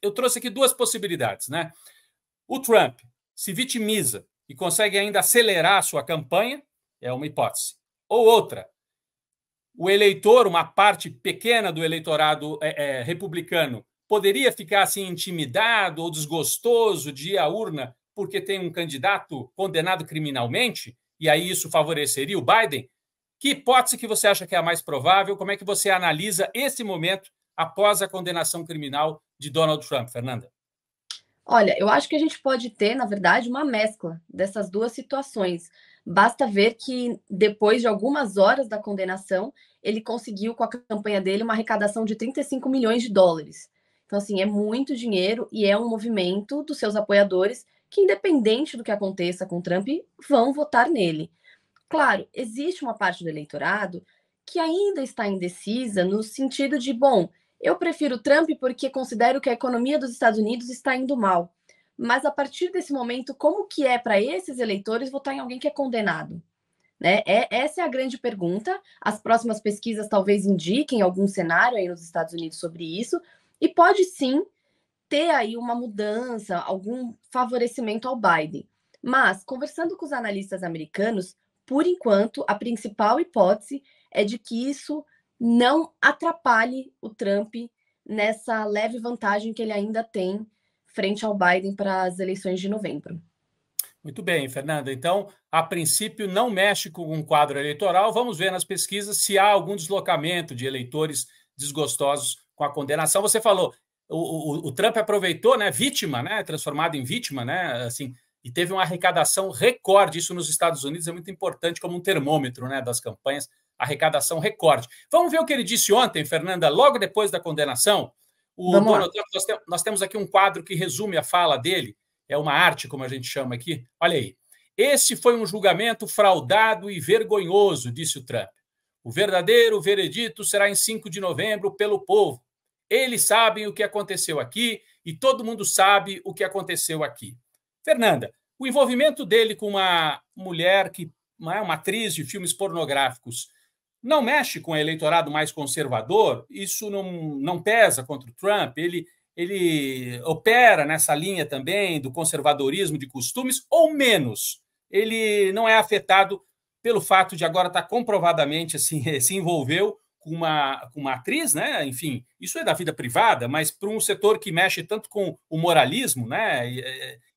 eu trouxe aqui duas possibilidades, né? O Trump se vitimiza e consegue ainda acelerar a sua campanha, é uma hipótese. Ou outra, o eleitor, uma parte pequena do eleitorado republicano, poderia ficar assim intimidado ou desgostoso de ir à urna porque tem um candidato condenado criminalmente, e aí isso favoreceria o Biden? Que hipótese que você acha que é a mais provável? Como é que você analisa esse momento após a condenação criminal de Donald Trump, Fernanda? Olha, eu acho que a gente pode ter, na verdade, uma mescla dessas duas situações. Basta ver que, depois de algumas horas da condenação, ele conseguiu, com a campanha dele, uma arrecadação de 35 milhões de dólares. Então, assim, é muito dinheiro e é um movimento dos seus apoiadores que, independente do que aconteça com Trump, vão votar nele. Claro, existe uma parte do eleitorado que ainda está indecisa no sentido de, bom, eu prefiro Trump porque considero que a economia dos Estados Unidos está indo mal. Mas a partir desse momento, como que é para esses eleitores votar em alguém que é condenado? Né? Essa é a grande pergunta. As próximas pesquisas talvez indiquem algum cenário aí nos Estados Unidos sobre isso, e pode sim ter aí uma mudança, algum favorecimento ao Biden. Mas, conversando com os analistas americanos, por enquanto, a principal hipótese é de que isso não atrapalhe o Trump nessa leve vantagem que ele ainda tem frente ao Biden para as eleições de novembro. Muito bem, Fernanda. Então, a princípio, não mexe com um quadro eleitoral. Vamos ver nas pesquisas se há algum deslocamento de eleitores desgostosos com a condenação. Você falou, o Trump aproveitou, né, vítima, né, transformado em vítima, né, assim, e teve uma arrecadação recorde. Isso nos Estados Unidos é muito importante como um termômetro, né, das campanhas, arrecadação recorde. Vamos ver o que ele disse ontem, Fernanda, logo depois da condenação. O Vamos Donald lá. Trump, nós temos aqui um quadro que resume a fala dele, é uma arte, como a gente chama aqui. Olha aí. Esse foi um julgamento fraudado e vergonhoso, disse o Trump. O verdadeiro veredito será em 5 de novembro pelo povo. Eles sabem o que aconteceu aqui e todo mundo sabe o que aconteceu aqui. Fernanda, o envolvimento dele com uma mulher que é uma atriz de filmes pornográficos não mexe com o eleitorado mais conservador? Isso não pesa contra o Trump? Ele opera nessa linha também do conservadorismo de costumes ou menos? Ele não é afetado pelo fato de agora estar comprovadamente assim, se envolveu com uma atriz, né? Enfim, isso é da vida privada, mas para um setor que mexe tanto com o moralismo, né?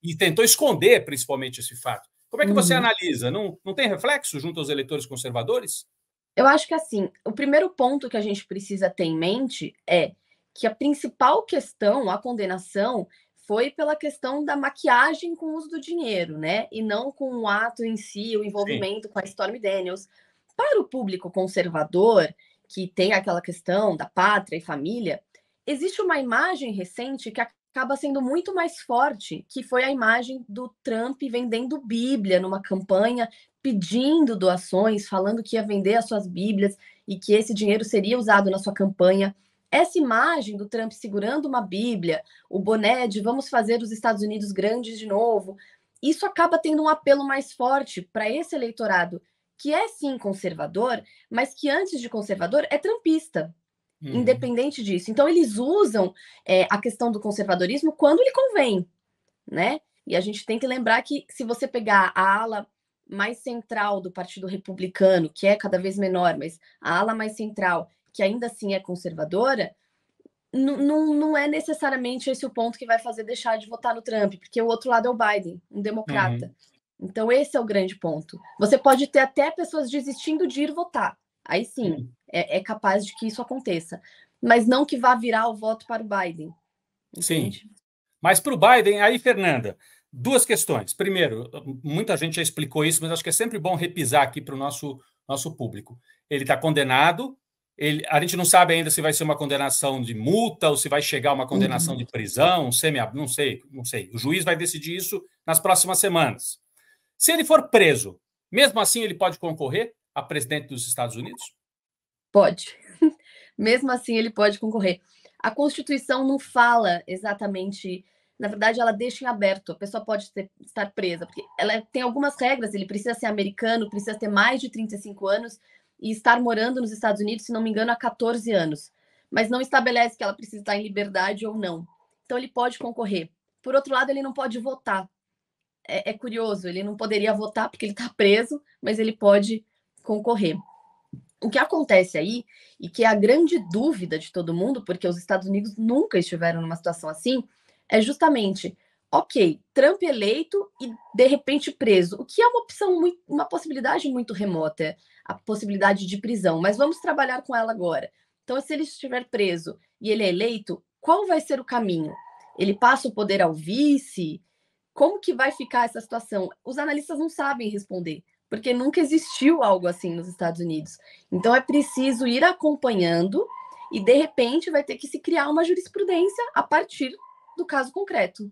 E tentou esconder principalmente esse fato. Como é que você Uhum. analisa? Não tem reflexo junto aos eleitores conservadores? Eu acho que assim, o primeiro ponto que a gente precisa ter em mente é que a principal questão, a condenação, foi pela questão da maquiagem com o uso do dinheiro, né? E não com o ato em si, o Sim. envolvimento com a Stormy Daniels. Para o público conservador, que tem aquela questão da pátria e família, existe uma imagem recente que acaba sendo muito mais forte, que foi a imagem do Trump vendendo Bíblia numa campanha, pedindo doações, falando que ia vender as suas Bíblias e que esse dinheiro seria usado na sua campanha. Essa imagem do Trump segurando uma Bíblia, o boné de vamos fazer os Estados Unidos grandes de novo, isso acaba tendo um apelo mais forte para esse eleitorado, que é sim conservador, mas que antes de conservador é trumpista, independente disso. Então, eles usam a questão do conservadorismo quando lhe convém, né? E a gente tem que lembrar que, se você pegar a ala mais central do Partido Republicano, que é cada vez menor, mas a ala mais central, que ainda assim é conservadora, não é necessariamente esse o ponto que vai fazer deixar de votar no Trump, porque o outro lado é o Biden, um democrata. Uhum. Então, esse é o grande ponto. Você pode ter até pessoas desistindo de ir votar. Aí sim, é capaz de que isso aconteça. Mas não que vá virar o voto para o Biden. Sim. Entende? Mas para o Biden, aí, Fernanda, duas questões. Primeiro, muita gente já explicou isso, mas acho que é sempre bom repisar aqui para o nosso público. Ele está condenado, a gente não sabe ainda se vai ser uma condenação de multa ou se vai chegar uma condenação de prisão, não sei, não sei. O juiz vai decidir isso nas próximas semanas. Se ele for preso, mesmo assim ele pode concorrer a presidente dos Estados Unidos? Pode. Mesmo assim, ele pode concorrer. A Constituição não fala exatamente. Na verdade, ela deixa em aberto. A pessoa pode estar presa, porque ela tem algumas regras. Ele precisa ser americano, precisa ter mais de 35 anos e estar morando nos Estados Unidos, se não me engano, há 14 anos. Mas não estabelece que ela precisa estar em liberdade ou não. então ele pode concorrer. Por outro lado, ele não pode votar. É curioso, ele não poderia votar porque ele está preso, mas ele pode concorrer. O que acontece aí, e que é a grande dúvida de todo mundo, porque os Estados Unidos nunca estiveram numa situação assim, é justamente, ok, Trump eleito e de repente preso, o que é uma opção, uma possibilidade muito remota, a possibilidade de prisão, mas vamos trabalhar com ela agora. Então, se ele estiver preso e ele é eleito, qual vai ser o caminho? Ele passa o poder ao vice? Como que vai ficar essa situação? Os analistas não sabem responder, porque nunca existiu algo assim nos Estados Unidos. Então é preciso ir acompanhando e, de repente, vai ter que se criar uma jurisprudência a partir do caso concreto.